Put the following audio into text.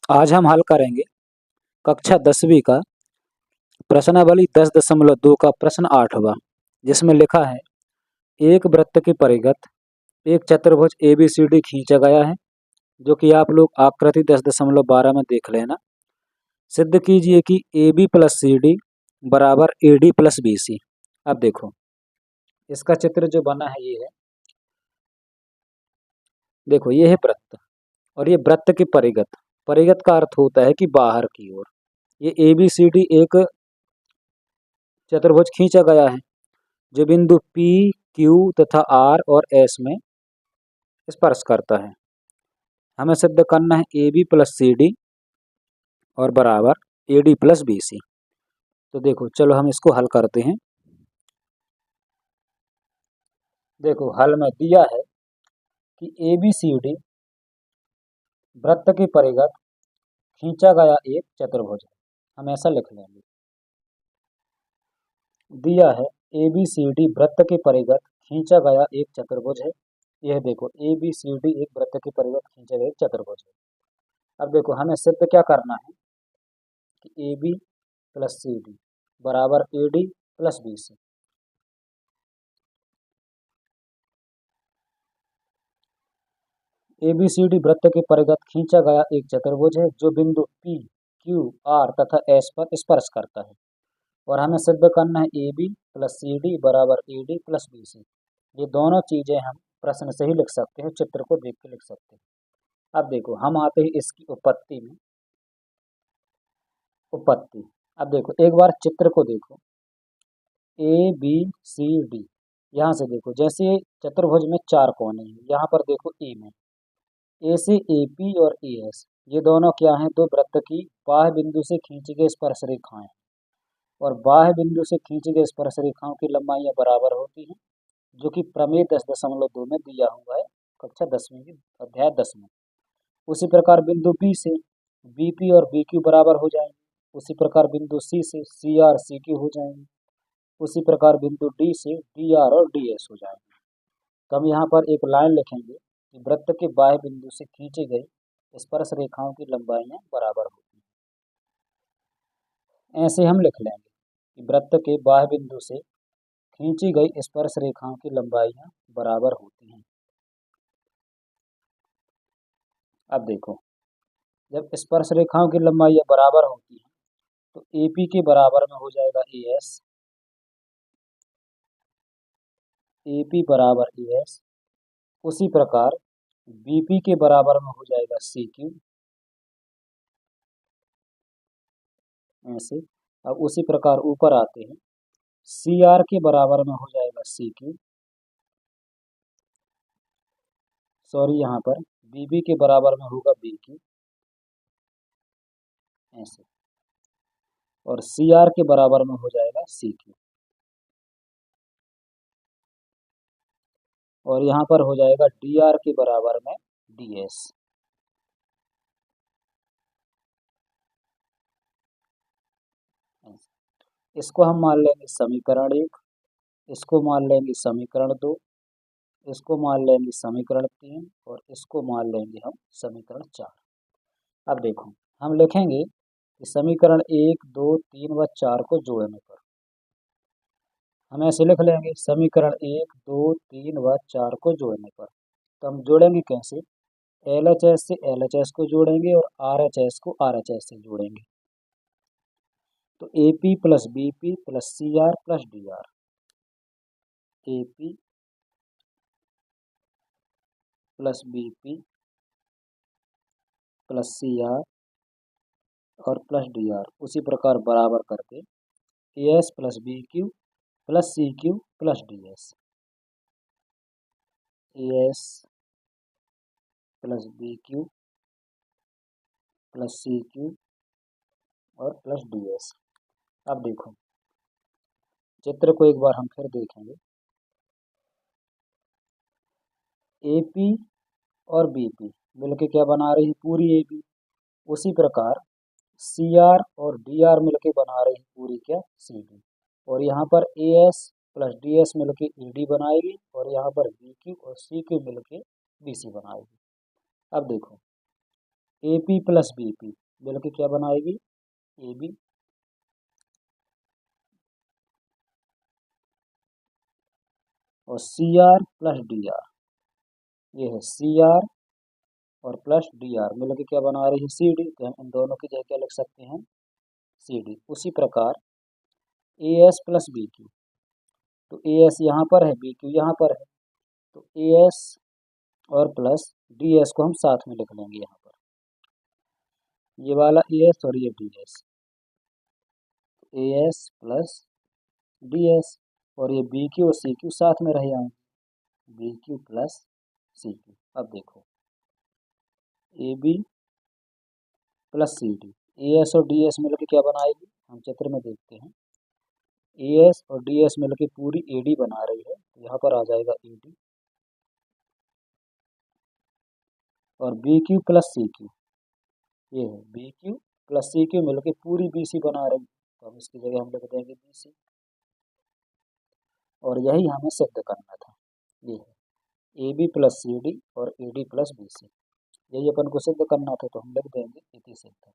आज हम हल करेंगे कक्षा 10वीं का प्रश्नावली 10.2 का प्रश्न 8वां, जिसमें लिखा है एक वृत्त की परिघत एक चतुर्भुज ABCD खींचा गया है, जो कि आप लोग आकृति 10.12 में देख लेना। सिद्ध कीजिए कि AB प्लस CD बराबर AD प्लस BC। अब देखो इसका चित्र जो बना है ये है, देखो ये है वृत्त और ये वृत्त की परिघत। परिघत का अर्थ होता है कि बाहर की ओर। ये ABCD एक चतुर्भुज खींचा गया है जो बिंदु P, Q तथा R और S में स्पर्श करता है। हमें सिद्ध करना है AB प्लस CD और बराबर AD प्लस BC। तो देखो चलो हम इसको हल करते हैं। देखो हल में दिया है कि ABCD वृत्त की परिघत खींचा गया एक चतुर्भुज है। हम ऐसा लिख लेंगे। दिया है ABCD वृत्त की परिघत खींचा गया एक चतुर्भुज है। यह देखो ABCD एक वृत्त की परिघत खींचा गया एक चतुर्भुज है। अब देखो हमें सिद्ध क्या करना है कि AB प्लस CD बराबर AD प्लस BC। ABCD वृत्त की परिघत खींचा गया एक चतुर्भुज है जो बिंदु P, Q, R तथा S पर स्पर्श करता है। और हमें सिद्ध करना है AB प्लस CD बराबर AD प्लस BC। ये दोनों चीजें हम प्रश्न से ही लिख सकते हैं, चित्र को देख के लिख सकते हैं। अब देखो हम आते हैं इसकी उपपत्ति में। उपपत्ति, अब देखो एक बार चित्र को देखो ABCD। यहाँ से देखो जैसे चतुर्भुज में 4 कोने हैं, यहाँ पर देखो A में A से AP और AS ये दोनों क्या हैं, दो वृत्त की बाह्य बिंदु से खींची गई स्पर्श रेखाएं हैं। और बाह्य बिंदु से खींची गई स्पर्श रेखाओं की लंबाइयां बराबर होती हैं, जो कि प्रमेय 10.2 में दिया हुआ है कक्षा 10वीं की अध्याय 10 में। उसी प्रकार बिंदु B से BP और BQ बराबर हो जाएंगे। उसी प्रकार बिंदु C से CR CQ हो जाएंगे। उसी प्रकार बिंदु D से DR और DS हो जाएंगे। तो हम यहाँ पर एक लाइन लिखेंगे कि वृत्त के बाह्य बिंदु से खींची गई स्पर्श रेखाओं की लंबाइयां बराबर होती हैं। ऐसे हम लिख लेंगे कि वृत्त के बाह्य बिंदु से खींची गई स्पर्श रेखाओं की लंबाइयां बराबर होती हैं। अब देखो जब स्पर्श रेखाओं की लंबाइयां बराबर होती हैं तो AP के बराबर में हो जाएगा AS, AP बराबर AS। उसी प्रकार BP के बराबर में हो जाएगा CQ। ऐसे अब उसी प्रकार ऊपर आते हैं, CR के बराबर में हो जाएगा CQ। सॉरी यहाँ पर BB के बराबर में होगा BQ। ऐसे और CR के बराबर में हो जाएगा CQ। और यहाँ पर हो जाएगा DR के बराबर में DS। इसको हम मान लेंगे समीकरण 1, इसको मान लेंगे समीकरण 2, इसको मान लेंगे समीकरण 3 और इसको मान लेंगे हम समीकरण 4। अब देखो हम लिखेंगे कि समीकरण 1, 2, 3 व 4 को जोड़ने पर हम ऐसे लिख लेंगे समीकरण 1, 2, 3 व 4 को जोड़ने पर। तो हम जोड़ेंगे कैसे, LHS से LHS को जोड़ेंगे और RHS को RHS से जोड़ेंगे। तो AP plus BP plus CR plus DR, AP plus BP plus CR और प्लस DR उसी प्रकार बराबर करके AS plus BQ plus CQ plus DS, AS plus BQ plus CQ और प्लस DS। अब देखो चित्र को एक बार हम फिर देखेंगे। AP और BP मिलके क्या बना रही है, पूरी AB। उसी प्रकार CR और DR मिलके बना रही है पूरी क्या, CD। और यहाँ पर AS प्लस DS मिलके ED बनाएगी और यहाँ पर BQ और CQ मिलके BC बनाएगी। अब देखो A P plus B P मिल के क्या बनाएगी, ए बी, और C R plus D R, ये है सी आर और प्लस डी आर मिल के क्या बना रही है, सी डी। तो हम इन दोनों की जगह क्या लिख सकते हैं, सी डी। उसी प्रकार A S plus B Q, तो ए एस यहाँ पर है, बी क्यू यहाँ पर है, तो ए एस और प्लस डी एस को हम साथ में लिख लेंगे यहाँ पर, ये वाला ए एस और ये डी एस, ए एस प्लस डी एस, और ये बी क्यू और सी क्यू साथ में रह जाएंगे, B Q plus C Q. अब देखो A B plus C D, A S और डी एस मिलकर क्या बनाएगी, हम चित्र में देखते हैं, ए एस और डी एस मिलकर पूरी ए डी बना रही है, तो यहाँ पर आ जाएगा ए डी, और B Q plus C Q, ये है B Q plus C Q मिलकर पूरी बी सी बना रही है, तो हम इसकी जगह हम लिख देंगे बी सी, और यही हमें सिद्ध करना था, ये है A B plus C D और A D plus B C, यही अपन को सिद्ध करना था, तो हम लिख देंगे इति सिद्ध।